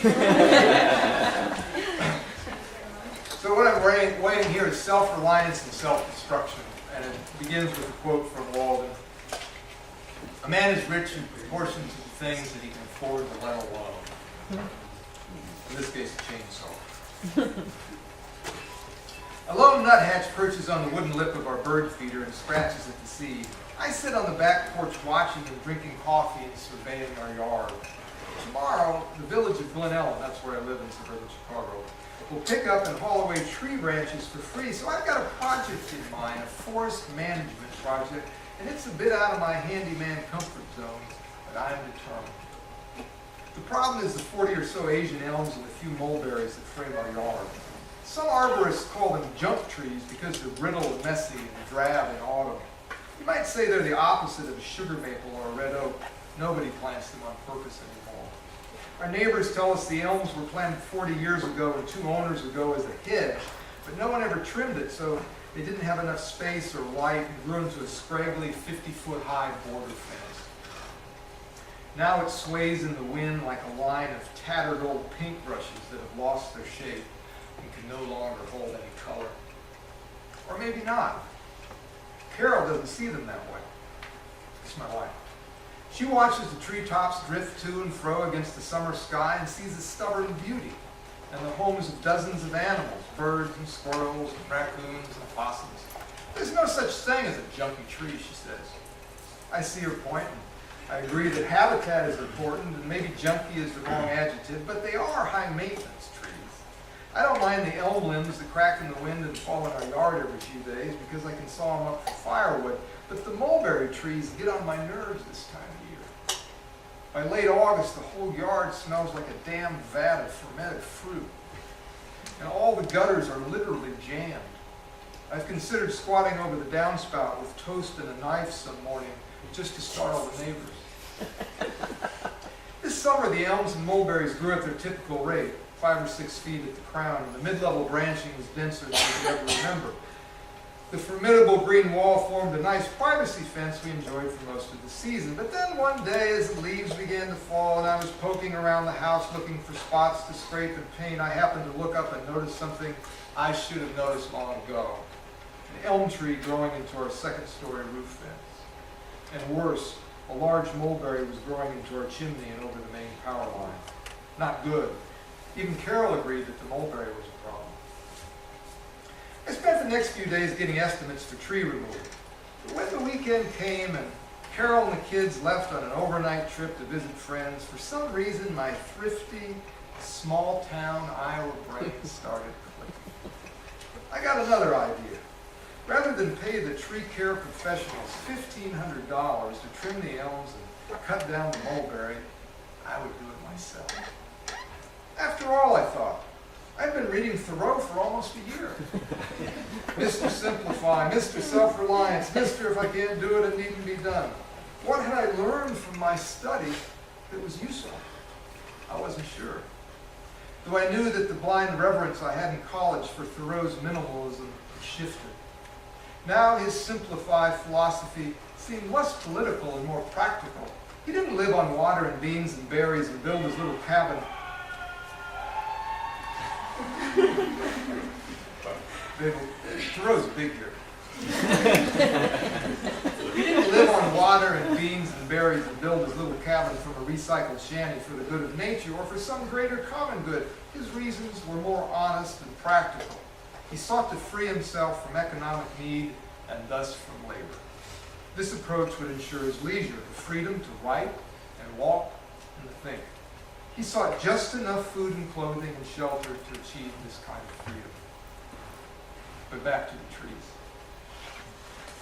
So what I'm weighing here is self-reliance and self-destruction, and it begins with a quote from Walden. A man is rich in proportion to the things that he can afford to let alone. In this case, a chainsaw. A lone nuthatch perches on the wooden lip of our bird feeder and scratches at the seed. I sit on the back porch watching them drinking coffee and surveying our yard. Tomorrow, the village of Glen Ellen, that's where I live in suburban Chicago, will pick up and haul away tree branches for free. So I've got a project in mind, a forest management project, and it's a bit out of my handyman comfort zone, but I'm determined. The problem is the 40 or so Asian elms and a few mulberries that frame our yard. Some arborists call them junk trees because they're brittle and messy and drab in autumn. You might say they're the opposite of a sugar maple or a red oak. Nobody plants them on purpose anymore. Our neighbors tell us the elms were planted 40 years ago and 2 owners ago as a hedge, but no one ever trimmed it, so they didn't have enough space or light and grew into a scraggly 50-foot-high border fence. Now it sways in the wind like a line of tattered old paintbrushes that have lost their shape and can no longer hold any color. Or maybe not. Carol doesn't see them that way. It's my wife. She watches the treetops drift to and fro against the summer sky and sees the stubborn beauty and the homes of dozens of animals, birds and squirrels and raccoons and possums. There's no such thing as a junky tree, she says. I see her point, and I agree that habitat is important, and maybe junky is the wrong adjective, but they are high-maintenance trees. I don't mind the elm limbs that crack in the wind and fall in our yard every few days because I can saw them up for firewood, but the mulberry trees get on my nerves this time of year. By late August, the whole yard smells like a damn vat of fermented fruit, and all the gutters are literally jammed. I've considered squatting over the downspout with toast and a knife some morning just to startle the neighbors. This summer, the elms and mulberries grew at their typical rate, 5 or 6 feet at the crown, and the mid-level branching was denser than you'd ever remember. The formidable green wall formed a nice privacy fence we enjoyed for most of the season. But then one day, as the leaves began to fall and I was poking around the house looking for spots to scrape and paint, I happened to look up and notice something I should have noticed long ago. An elm tree growing into our second-story roof fence. And worse, a large mulberry was growing into our chimney and over the main power line. Not good. Even Carol agreed that the mulberry was a problem. I spent the next few days getting estimates for tree removal. But when the weekend came and Carol and the kids left on an overnight trip to visit friends, for some reason my thrifty, small-town Iowa brain started clicking. I got another idea. Rather than pay the tree care professionals $1,500 to trim the elms and cut down the mulberry, I would do it myself. After all, I thought, I've been reading Thoreau for almost a year. Mr. Simplify, Mr. Self-Reliance, Mr. If I can't do it, it needn't be done. What had I learned from my study that was useful? I wasn't sure. Though I knew that the blind reverence I had in college for Thoreau's minimalism shifted. Now his Simplify philosophy seemed less political and more practical. He didn't live on water and beans and berries and build his little cabin. Thoreau's big here. He didn't live on water and beans and berries and build his little cabin from a recycled shanty for the good of nature or for some greater common good. His reasons were more honest and practical. He sought to free himself from economic need and thus from labor. This approach would ensure his leisure, the freedom to write and walk and to think. He sought just enough food and clothing and shelter to achieve this kind of freedom. But back to the trees.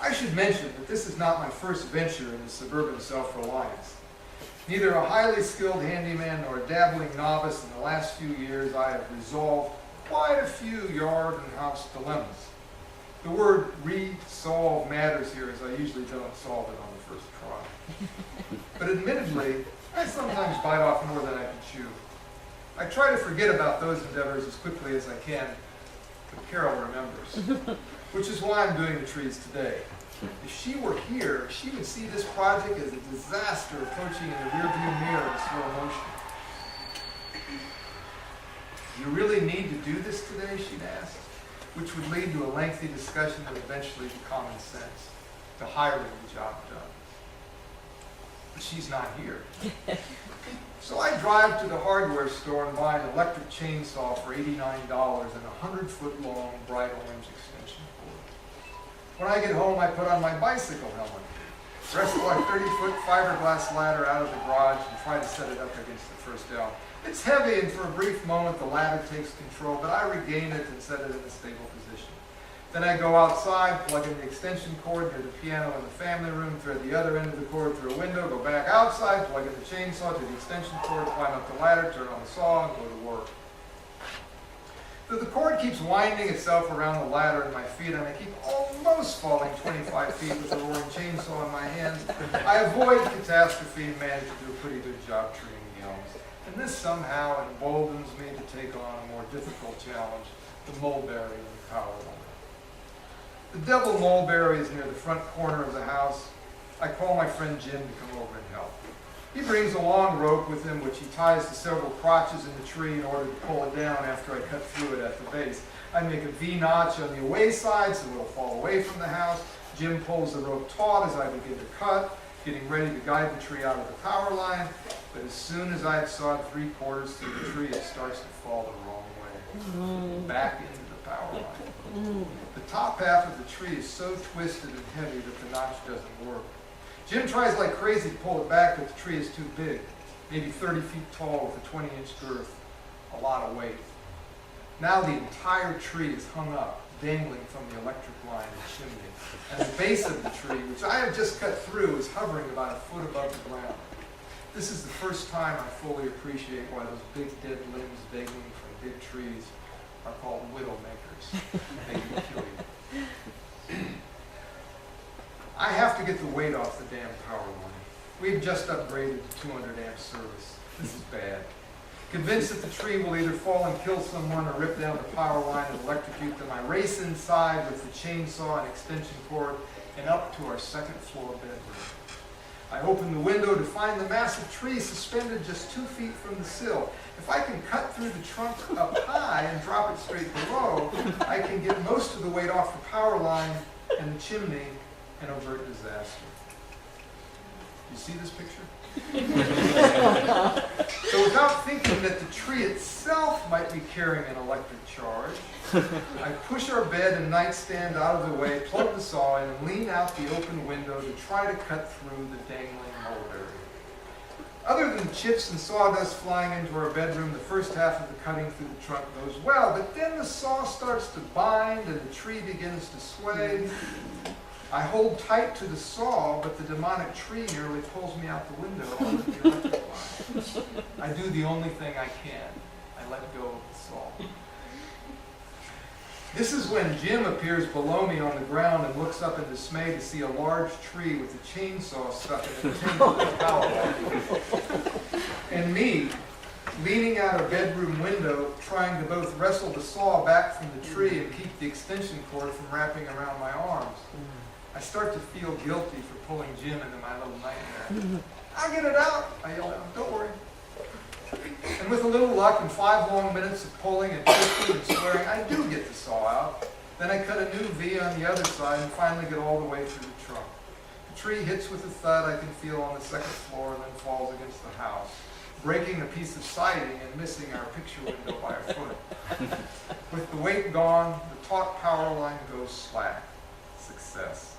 I should mention that this is not my first venture into suburban self-reliance. Neither a highly skilled handyman nor a dabbling novice in the last few years, I have resolved quite a few yard and house dilemmas. The word resolve matters here, as I usually don't solve it on the first try. But admittedly, I sometimes bite off more than I can chew. I try to forget about those endeavors as quickly as I can, but Carol remembers, which is why I'm doing the trees today. If she were here, she would see this project as a disaster approaching in the rearview mirror in slow motion. "Do you really need to do this today?" she'd ask, which would lead to a lengthy discussion and eventually to common sense, to hiring the job done. But she's not here. So I drive to the hardware store and buy an electric chainsaw for $89 and a 100-foot-long bright orange extension cord. When I get home, I put on my bicycle helmet, wrestle our 30-foot fiberglass ladder out of the garage, and try to set it up against the first L. It's heavy, and for a brief moment, the ladder takes control, but I regain it and set it in a stable position. Then I go outside, plug in the extension cord near the piano in the family room, thread the other end of the cord through a window, go back outside, plug in the chainsaw to the extension cord, climb up the ladder, turn on the saw, and go to work. So the cord keeps winding itself around the ladder in my feet, and I keep almost falling 25 feet with the roaring chainsaw in my hands. I avoid catastrophe and manage to do a pretty good job treeing the elms. And this somehow emboldens me to take on a more difficult challenge, the mulberry and the power line. The double mulberry is near the front corner of the house. I call my friend Jim to come over and help. He brings a long rope with him, which he ties to several crotches in the tree in order to pull it down after I cut through it at the base. I make a V-notch on the away side so it'll fall away from the house. Jim pulls the rope taut as I begin to cut, getting ready to guide the tree out of the power line. But as soon as I have sawed 3/4 through the tree, it starts to fall the wrong way, back into the power line. The top half of the tree is so twisted and heavy that the notch doesn't work. Jim tries like crazy to pull it back, but the tree is too big, maybe 30 feet tall with a 20-inch girth, a lot of weight. Now the entire tree is hung up, dangling from the electric line and chimney, and the base of the tree, which I have just cut through, is hovering about a foot above the ground. This is the first time I fully appreciate why those big dead limbs dangling from big trees are called widowmakers. They can kill you. I have to get the weight off the damn power line. We've just upgraded to 200 amp service. This is bad. Convinced that the tree will either fall and kill someone or rip down the power line and electrocute them, I race inside with the chainsaw and extension cord and up to our second floor bedroom. I open the window to find the massive tree suspended just 2 feet from the sill. If I can cut through the trunk up high and drop it straight below, I can get most of the weight off the power line and the chimney and avert disaster. You see this picture? So without thinking that the tree itself might be carrying an electric charge, I push our bed and nightstand out of the way, plug the saw in, and lean out the open window to try to cut through the dangling mulberry. Other than chips and sawdust flying into our bedroom, the first half of the cutting through the trunk goes well, but then the saw starts to bind and the tree begins to sway. I hold tight to the saw, but the demonic tree nearly pulls me out the window onto the electric line. I do the only thing I can. I let go of the saw. This is when Jim appears below me on the ground and looks up in dismay to see a large tree with a chainsaw stuck in the tin of the power line. And me, leaning out a bedroom window, trying to both wrestle the saw back from the tree and keep the extension cord from wrapping around my arms. I start to feel guilty for pulling Jim into my little nightmare. "I'll get it out," I yell out. "Don't worry." And with a little luck and 5 long minutes of pulling and twisting and swearing, I do get the saw out. Then I cut a new V on the other side and finally get all the way through the trunk. The tree hits with a thud I can feel on the second floor and then falls against the house, breaking a piece of siding and missing our picture window by a foot. With the weight gone, the taut power line goes slack. Success.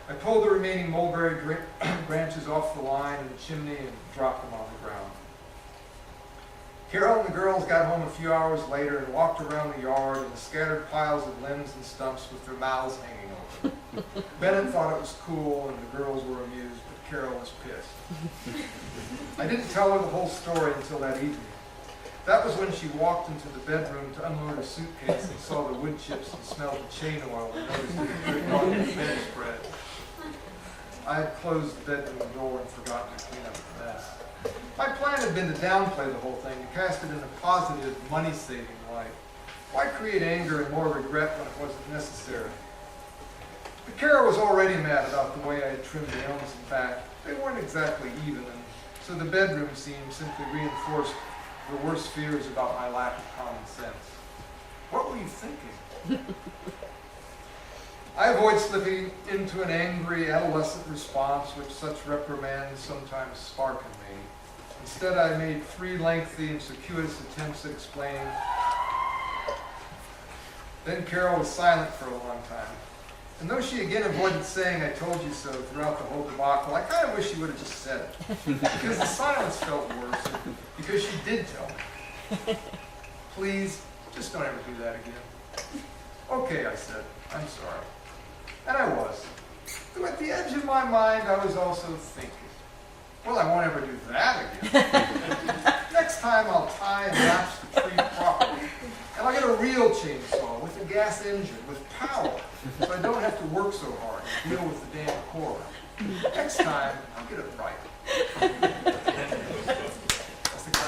I pulled the remaining mulberry branches off the line and the chimney and dropped them on the ground. Carol and the girls got home a few hours later and walked around the yard in the scattered piles of limbs and stumps with their mouths hanging open. Bennett thought it was cool and the girls were amused, but Carol was pissed. I didn't tell her the whole story until that evening. That was when she walked into the bedroom to unload her suitcase and saw the wood chips and smelled the chain oil and noticed it had dripped on the bedspread. I had closed the bedroom door and forgotten to clean up the mess. My plan had been to downplay the whole thing, to cast it in a positive, money-saving light. Why create anger and more regret when it wasn't necessary? But Kara was already mad about the way I had trimmed the elms and back. They weren't exactly even, and so the bedroom scene simply reinforced Her worst fear is about my lack of common sense. What were you thinking? I avoid slipping into an angry adolescent response which such reprimands sometimes spark in me. Instead, I made 3 lengthy and circuitous attempts to explain. Then Carol was silent for a long time. And though she again avoided saying, "I told you so," throughout the whole debacle, I kind of wish she would have just said it. Because the silence felt worse, and because she did tell me. Please, just don't ever do that again. Okay, I said, I'm sorry. And I was. Though at the edge of my mind, I was also thinking, well, I won't ever do that again. Next time I'll tie and latch the tree properly. And I'll get a real chainsaw with a gas engine, with power, so I don't have to work so hard and deal with the damn core. Next time, I'll get it right. That's the guy.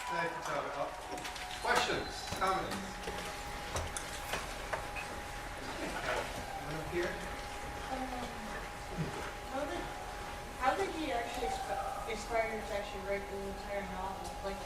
Thank you, Tom. Questions, comments? Anyone here? How did you actually inspire you to actually write the entire novel? Like,